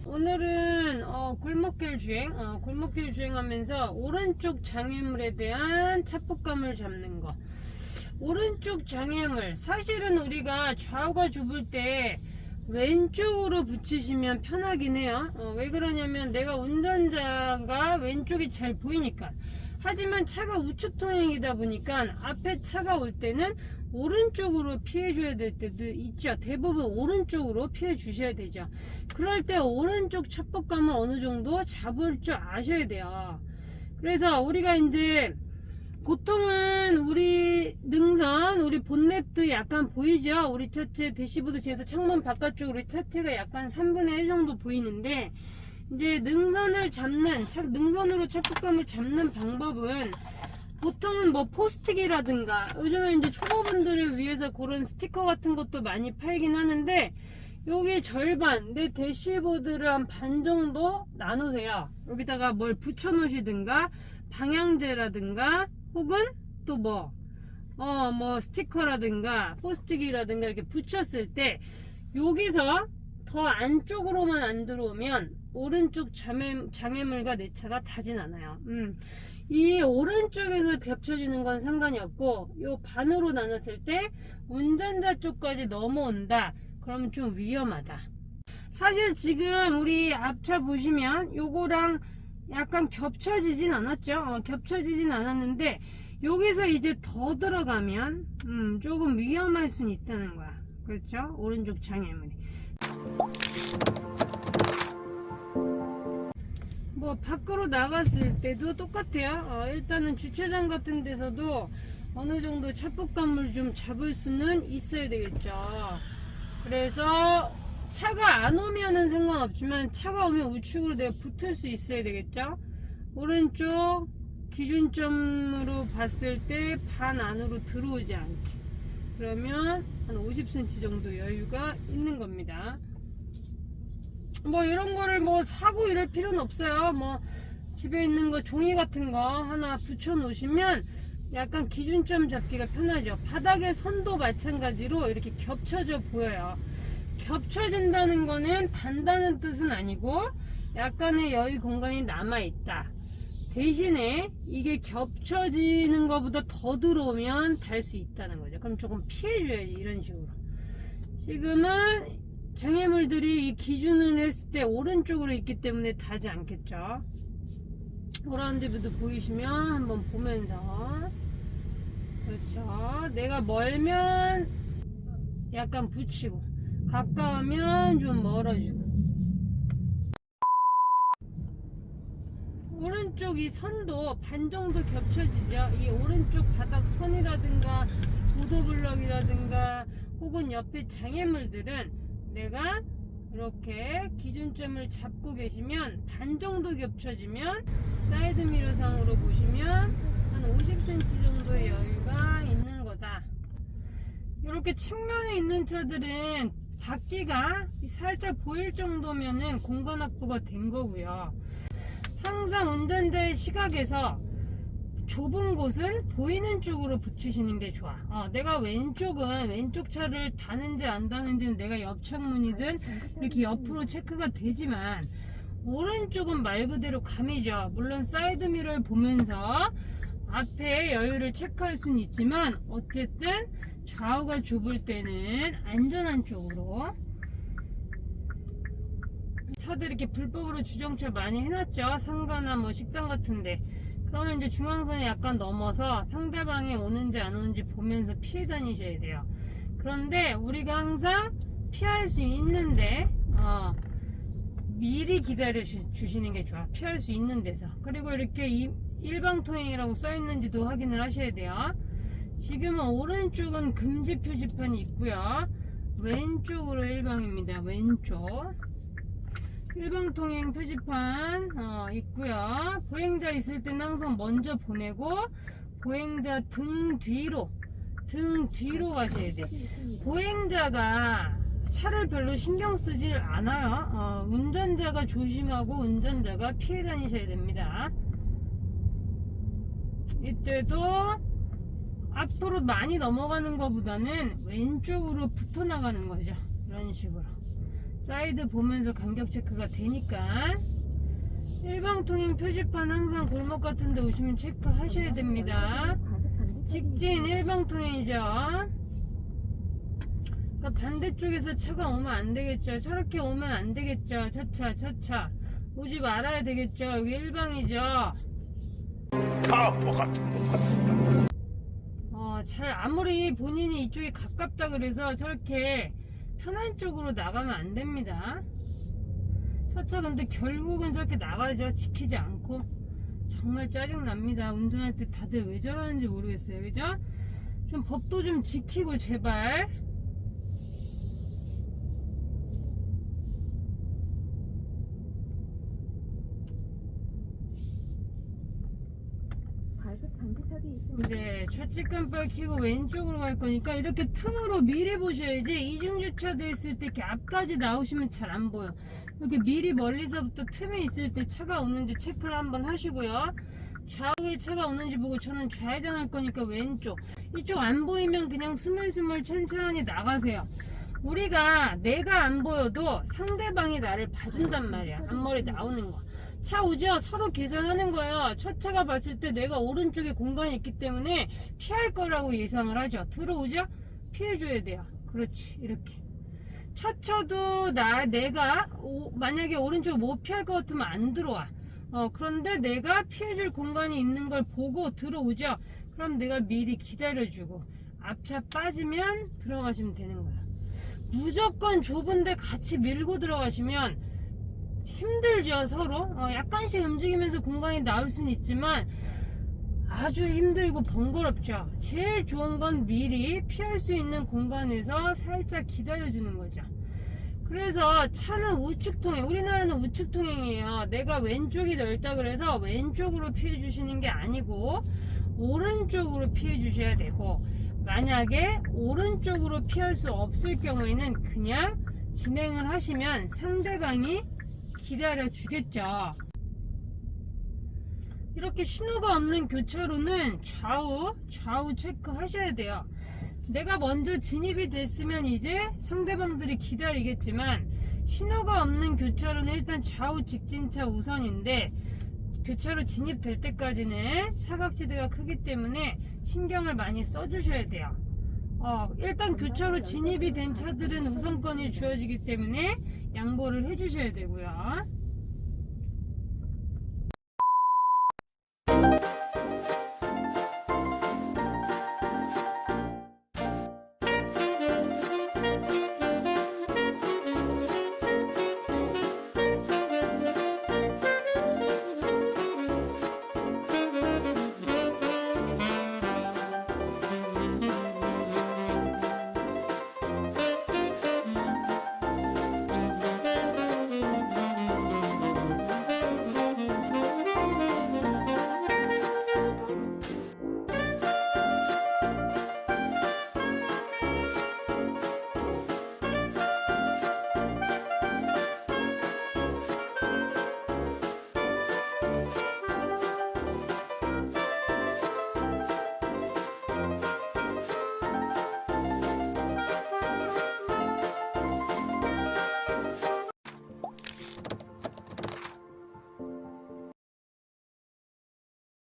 오늘은 골목길 주행, 골목길 주행하면서 오른쪽 장애물에 대한 착폭감을 잡는 거. 오른쪽 장애물, 사실은 우리가 좌우가 좁을 때 왼쪽으로 붙이시면 편하긴 해요. 왜 그러냐면 내가 운전자가 왼쪽이 잘 보이니까. 하지만 차가 우측 통행이다 보니까 앞에 차가 올 때는 오른쪽으로 피해줘야 될 때도 있죠. 대부분 오른쪽으로 피해 주셔야 되죠. 그럴 때 오른쪽 착폭감을 어느 정도 잡을 줄 아셔야 돼요. 그래서 우리가 이제 보통은 우리 능선, 우리 본넷도 약간 보이죠. 우리 차체 대시보드 뒤에서 창문 바깥쪽 우리 차체가 약간 3분의 1 정도 보이는데, 이제 능선을 잡는, 능선으로 착폭감을 잡는 방법은 보통은 뭐 포스트기라든가 요즘에 이제 초보분들을 위해서 그런 스티커 같은 것도 많이 팔긴 하는데, 여기 절반, 내 대시보드를 한 반 정도 나누세요. 여기다가 뭘 붙여 놓으시든가 방향제라든가 혹은 또 뭐 스티커라든가 포스트기라든가 이렇게 붙였을 때 여기서 더 안쪽으로만 안 들어오면 오른쪽 장애물과 내 차가 닿진 않아요. 이 오른쪽에서 겹쳐지는 건 상관이 없고, 요 반으로 나눴을 때 운전자 쪽까지 넘어온다 그러면 좀 위험하다. 사실 지금 우리 앞차 보시면 요거랑 약간 겹쳐지진 않았죠. 겹쳐지진 않았는데 여기서 이제 더 들어가면 조금 위험할 수는 있다는 거야. 그렇죠? 오른쪽 장애물이. 뭐 밖으로 나갔을 때도 똑같아요. 일단은 주차장 같은 데서도 어느 정도 착폭감을 좀 잡을 수는 있어야 되겠죠. 그래서 차가 안 오면은 상관없지만 차가 오면 우측으로 내가 붙을 수 있어야 되겠죠. 오른쪽 기준점으로 봤을 때 반 안으로 들어오지 않게, 그러면 한 50cm 정도 여유가 있는 겁니다. 뭐 이런 거를 뭐 사고 이럴 필요는 없어요. 뭐 집에 있는 거 종이 같은 거 하나 붙여 놓으시면 약간 기준점 잡기가 편하죠. 바닥의 선도 마찬가지로 이렇게 겹쳐져 보여요. 겹쳐진다는 거는 단다는 뜻은 아니고 약간의 여유 공간이 남아있다. 대신에 이게 겹쳐지는 것보다 더 들어오면 달 수 있다는 거죠. 그럼 조금 피해줘야지. 이런 식으로. 지금은 장애물들이 이 기준을 했을 때 오른쪽으로 있기 때문에 닿지 않겠죠. 오라운드뷰도 보이시면 한번 보면서, 그렇죠. 내가 멀면 약간 붙이고 가까우면 좀 멀어지고. 오른쪽 이 선도 반 정도 겹쳐지죠. 이 오른쪽 바닥 선이라든가 보도블럭이라든가 혹은 옆에 장애물들은 내가 이렇게 기준점을 잡고 계시면 반 정도 겹쳐지면 사이드미러상으로 보시면 한 50cm 정도의 여유가 있는 거다. 이렇게 측면에 있는 차들은 바퀴가 살짝 보일 정도면은 공간 확보가 된 거고요. 항상 운전자의 시각에서 좁은 곳은 보이는 쪽으로 붙이시는 게 좋아. 내가 왼쪽은 왼쪽 차를 다는지 안 다는지는 내가 옆 창문이든 이렇게 옆으로 체크가 되지만 오른쪽은 말 그대로 감이죠. 물론 사이드미러를 보면서 앞에 여유를 체크할 수는 있지만 어쨌든 좌우가 좁을 때는 안전한 쪽으로. 차들 이렇게 불법으로 주정차 많이 해놨죠. 상가나 뭐 식당 같은데. 그러면 이제 중앙선이 약간 넘어서 상대방이 오는지 안 오는지 보면서 피해 다니셔야 돼요. 그런데 우리가 항상 피할 수 있는데 미리 기다려 주시는 게 좋아. 피할 수 있는 데서. 그리고 이렇게 일방통행이라고 써있는지도 확인을 하셔야 돼요. 지금은 오른쪽은 금지 표지판이 있고요. 왼쪽으로 일방입니다. 왼쪽 일방통행 표지판 있고요. 보행자 있을 때는 항상 먼저 보내고 보행자 등 뒤로 가셔야 돼. 보행자가 차를 별로 신경 쓰질 않아요. 운전자가 조심하고 운전자가 피해 다니셔야 됩니다. 이때도 앞으로 많이 넘어가는 것보다는 왼쪽으로 붙어 나가는 거죠. 이런 식으로. 사이드 보면서 간격 체크가 되니까. 일방통행 표지판 항상 골목 같은 데 오시면 체크하셔야 됩니다. 직진 일방통행이죠. 그러니까 반대쪽에서 차가 오면 안 되겠죠. 저렇게 오면 안 되겠죠. 저차 오지 말아야 되겠죠. 여기 일방이죠. 바보 같은 것 같습니다. 잘 아무리 본인이 이쪽에 가깝다 그래서 저렇게 편한 쪽으로 나가면 안 됩니다. 저차 근데 결국은 저렇게 나가죠. 지키지 않고. 정말 짜증납니다. 운전할 때 다들 왜 저러는지 모르겠어요. 그죠? 좀 법도 좀 지키고 제발. 이제 좌측 깜빡 켜고 왼쪽으로 갈 거니까 이렇게 틈으로 미리 보셔야지. 이중주차돼 있을 때 이렇게 앞까지 나오시면 잘 안 보여. 이렇게 미리 멀리서부터 틈에 있을 때 차가 오는지 체크를 한번 하시고요. 좌우에 차가 오는지 보고 저는 좌회전 할 거니까 왼쪽. 이쪽 안 보이면 그냥 스물스물 천천히 나가세요. 내가 안 보여도 상대방이 나를 봐준단 말이야. 앞머리 나오는 거. 차 오죠? 서로 계산하는 거예요. 첫 차가 봤을 때 내가 오른쪽에 공간이 있기 때문에 피할 거라고 예상을 하죠. 들어오죠? 피해줘야 돼요. 그렇지. 이렇게. 첫 차도 내가 만약에 오른쪽 못 피할 것 같으면 안 들어와. 그런데 내가 피해줄 공간이 있는 걸 보고 들어오죠? 그럼 내가 미리 기다려주고 앞차 빠지면 들어가시면 되는 거야. 무조건 좁은데 같이 밀고 들어가시면 힘들죠. 서로 약간씩 움직이면서 공간이 나올 수는 있지만 아주 힘들고 번거롭죠. 제일 좋은 건 미리 피할 수 있는 공간에서 살짝 기다려주는 거죠. 그래서 차는 우측통행, 우리나라는 우측통행이에요. 내가 왼쪽이 넓다 그래서 왼쪽으로 피해 주시는 게 아니고 오른쪽으로 피해 주셔야 되고, 만약에 오른쪽으로 피할 수 없을 경우에는 그냥 진행을 하시면 상대방이 기다려 주겠죠. 이렇게 신호가 없는 교차로는 좌우 체크 하셔야 돼요. 내가 먼저 진입이 됐으면 이제 상대방들이 기다리겠지만, 신호가 없는 교차로는 일단 좌우 직진차 우선인데 교차로 진입될 때까지는 사각지대가 크기 때문에 신경을 많이 써주셔야 돼요. 일단 교차로 진입이 된 차들은 우선권이 주어지기 때문에 양보를 해주셔야 되고요.